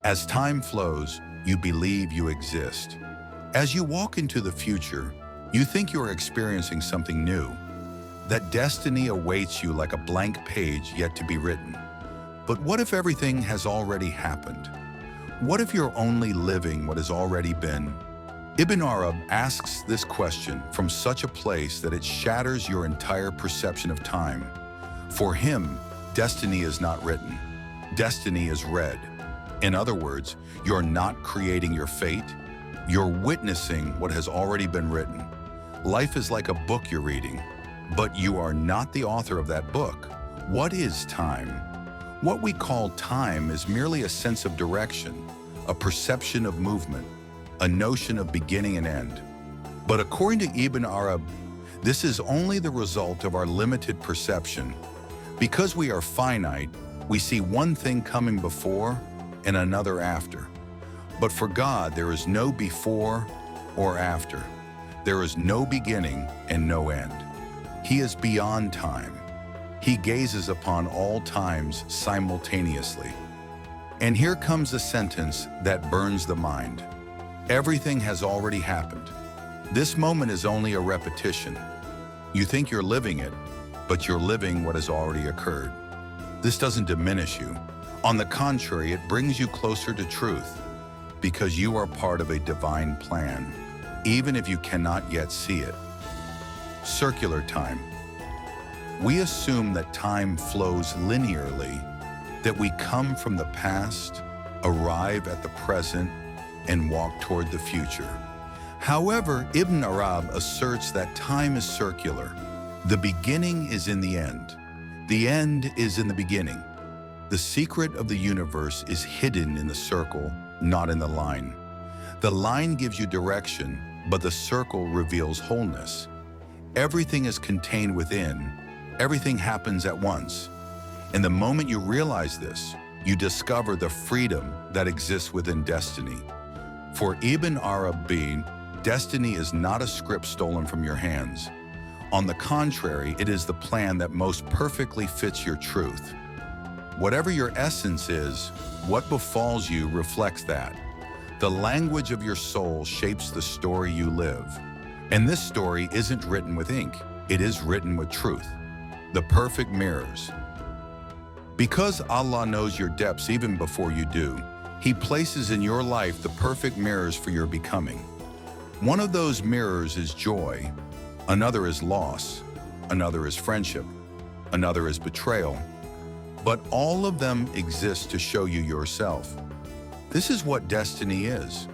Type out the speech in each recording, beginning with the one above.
As time flows, you believe you exist. As you walk into the future, you think you are experiencing something new, that destiny awaits you like a blank page yet to be written. But what if everything has already happened? What if you're only living what has already been? Ibn Arab asks this question from such a place that it shatters your entire perception of time. For him, destiny is not written. Destiny is read. In other words, you're not creating your fate. You're witnessing what has already been written. Life is like a book you're reading, but you are not the author of that book. What is time? What we call time is merely a sense of direction, a perception of movement, a notion of beginning and end. But according to Ibn Arab, this is only the result of our limited perception. Because we are finite, we see one thing coming before and another after. But for God, there is no before or after. There is no beginning and no end. He is beyond time. He gazes upon all times simultaneously. And here comes a sentence that burns the mind. Everything has already happened. This moment is only a repetition. You think you're living it, but you're living what has already occurred. This doesn't diminish you. On the contrary, it brings you closer to truth, because you are part of a divine plan, even if you cannot yet see it. Circular time. We assume that time flows linearly, that we come from the past, arrive at the present, and walk toward the future. However, Ibn Arab asserts that time is circular. The beginning is in the end. The end is in the beginning. The secret of the universe is hidden in the circle, not in the line. The line gives you direction, but the circle reveals wholeness. Everything is contained within. Everything happens at once. And the moment you realize this, you discover the freedom that exists within destiny. For Ibn Arabi, destiny is not a script stolen from your hands. On the contrary, it is the plan that most perfectly fits your truth. Whatever your essence is, what befalls you reflects that. The language of your soul shapes the story you live. And this story isn't written with ink, it is written with truth. The perfect mirrors. Because Allah knows your depths even before you do, He places in your life the perfect mirrors for your becoming. One of those mirrors is joy, another is loss, another is friendship, another is betrayal. But all of them exist to show you yourself. This is what destiny is.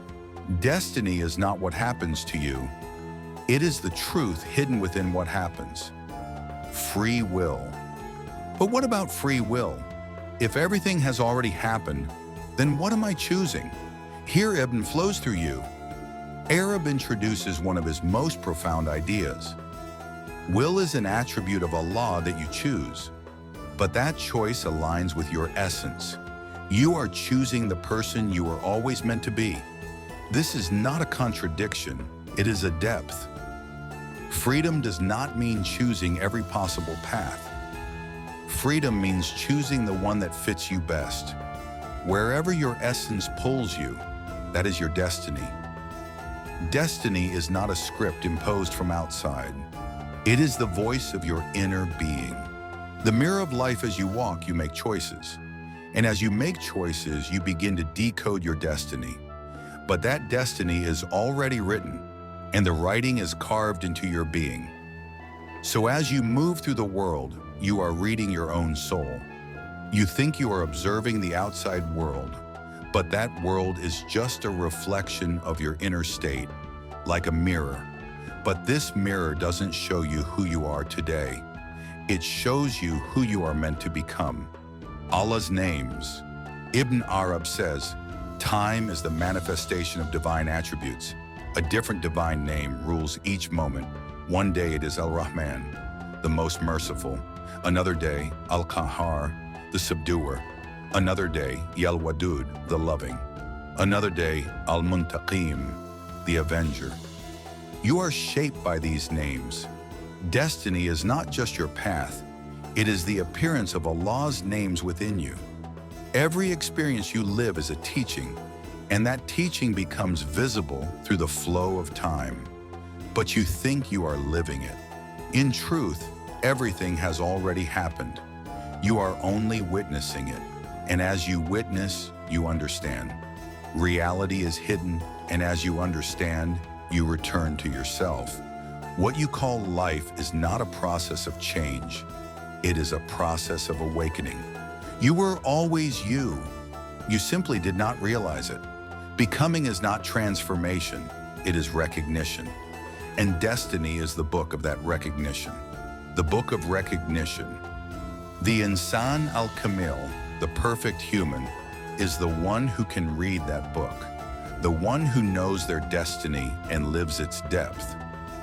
Destiny is not what happens to you. It is the truth hidden within what happens. Free will. But what about free will? If everything has already happened, then what am I choosing? Here Ibn flows through you. Arab introduces one of his most profound ideas. Will is an attribute of Allah that you choose, but that choice aligns with your essence. You are choosing the person you were always meant to be. This is not a contradiction, it is a depth. Freedom does not mean choosing every possible path. Freedom means choosing the one that fits you best. Wherever your essence pulls you, that is your destiny. Destiny is not a script imposed from outside. It is the voice of your inner being. The mirror of life. As you walk, you make choices. And as you make choices, you begin to decode your destiny. But that destiny is already written, and the writing is carved into your being. So as you move through the world, you are reading your own soul. You think you are observing the outside world, but that world is just a reflection of your inner state, like a mirror. But this mirror doesn't show you who you are today. It shows you who you are meant to become. Allah's names. Ibn Arab says, time is the manifestation of divine attributes. A different divine name rules each moment. One day it is Al-Rahman, the most merciful. Another day, Al-Qahhar, the subduer. Another day, Al-Wadud, the loving. Another day, Al-Muntaqim, the avenger. You are shaped by these names. Destiny is not just your path, it is the appearance of Allah's names within you. Every experience you live is a teaching, and that teaching becomes visible through the flow of time. But you think you are living it. In truth, everything has already happened. You are only witnessing it, and as you witness, you understand. Reality is hidden, and as you understand, you return to yourself. What you call life is not a process of change. It is a process of awakening. You were always you. You simply did not realize it. Becoming is not transformation, it is recognition. And destiny is the book of that recognition. The book of recognition. The Insan al-Kamil, the perfect human, is the one who can read that book, the one who knows their destiny and lives its depth.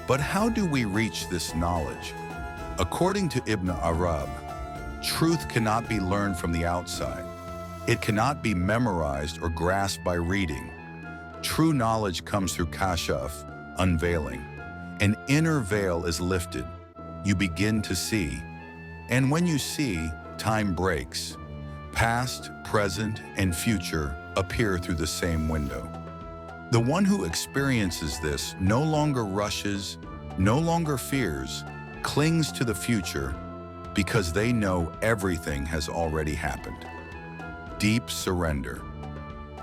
But how do we reach this knowledge? According to Ibn Arab, truth cannot be learned from the outside. It cannot be memorized or grasped by reading. True knowledge comes through kashaf, unveiling. An inner veil is lifted. You begin to see. And when you see, time breaks. Past, present, and future appear through the same window. The one who experiences this no longer rushes, no longer fears, clings to the future because they know everything has already happened. Deep surrender.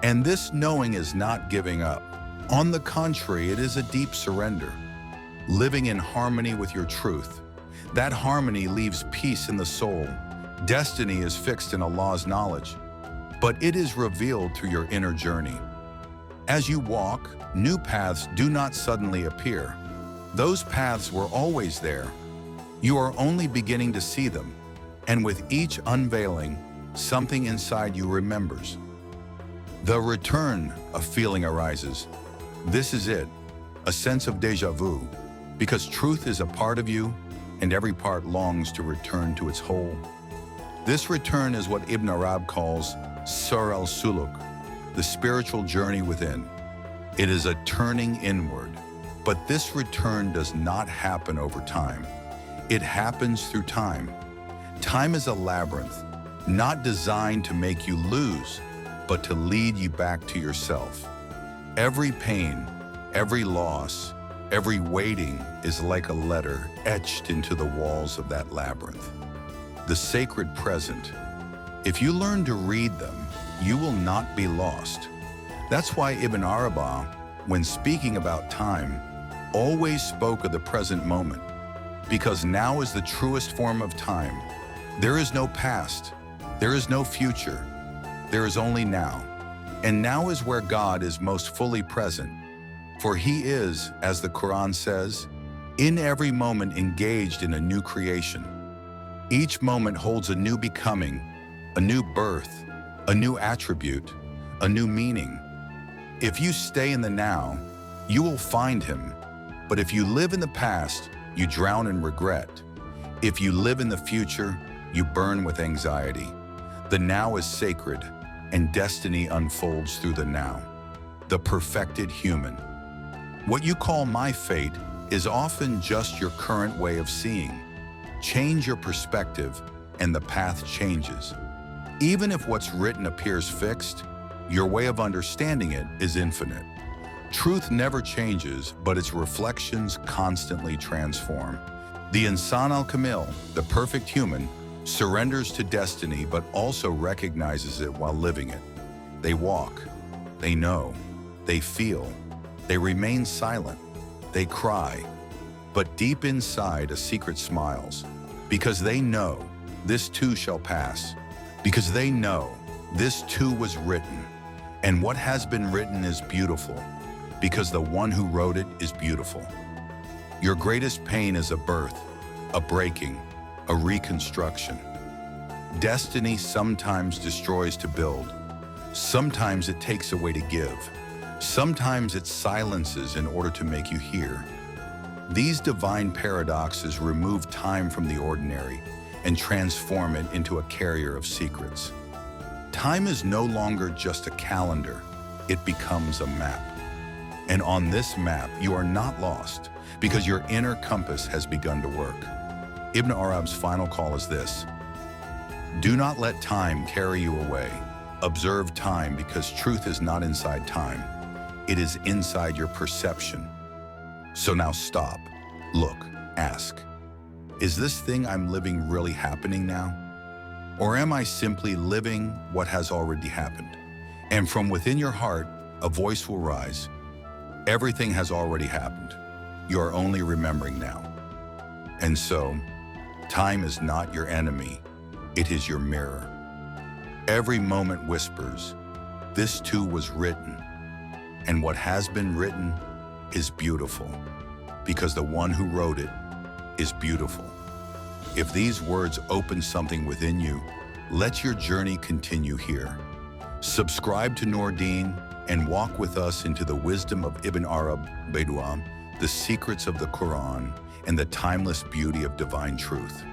And this knowing is not giving up. On the contrary, it is a deep surrender. Living in harmony with your truth. That harmony leaves peace in the soul. Destiny is fixed in Allah's knowledge, but it is revealed through your inner journey. As you walk, new paths do not suddenly appear. Those paths were always there. You are only beginning to see them, and with each unveiling, something inside you remembers. The return of feeling arises. This is it, a sense of déjà vu, because truth is a part of you, and every part longs to return to its whole. This return is what Ibn Arab calls Sir al-Suluk, the spiritual journey within. It is a turning inward, but this return does not happen over time. It happens through time. Time is a labyrinth, not designed to make you lose, but to lead you back to yourself. Every pain, every loss, every waiting is like a letter etched into the walls of that labyrinth. The sacred present. If you learn to read them, you will not be lost. That's why Ibn Arabi, when speaking about time, always spoke of the present moment, because now is the truest form of time. There is no past, there is no future, there is only now. And now is where God is most fully present, for He is, as the Quran says, in every moment engaged in a new creation. Each moment holds a new becoming, a new birth, a new attribute, a new meaning. If you stay in the now, you will find Him. But if you live in the past, you drown in regret. If you live in the future, you burn with anxiety. The now is sacred, and destiny unfolds through the now. The perfected human. What you call my fate is often just your current way of seeing. Change your perspective, and the path changes. Even if what's written appears fixed, your way of understanding it is infinite. Truth never changes, but its reflections constantly transform. The Insan al-Kamil, the perfect human, surrenders to destiny but also recognizes it while living it. They walk, they know, they feel, they remain silent, they cry, but deep inside a secret smiles, because they know this too shall pass, because they know this too was written, and what has been written is beautiful, because the one who wrote it is beautiful. Your greatest pain is a birth, a breaking, a reconstruction. Destiny sometimes destroys to build. Sometimes it takes away to give. Sometimes it silences in order to make you hear. These divine paradoxes remove time from the ordinary and transform it into a carrier of secrets. Time is no longer just a calendar. It becomes a map. And on this map, you are not lost because your inner compass has begun to work. Ibn Arab's final call is this: do not let time carry you away. Observe time because truth is not inside time. It is inside your perception. So now stop, look, ask. Is this thing I'm living really happening now? Or am I simply living what has already happened? And from within your heart, a voice will rise. Everything has already happened. You are only remembering now. And so, time is not your enemy. It is your mirror. Every moment whispers, this too was written. And what has been written is beautiful, because the one who wrote it is beautiful. If these words open something within you, let your journey continue here. Subscribe to Deen and walk with us into the wisdom of Ibn Arabi, the secrets of the Quran, and the timeless beauty of divine truth.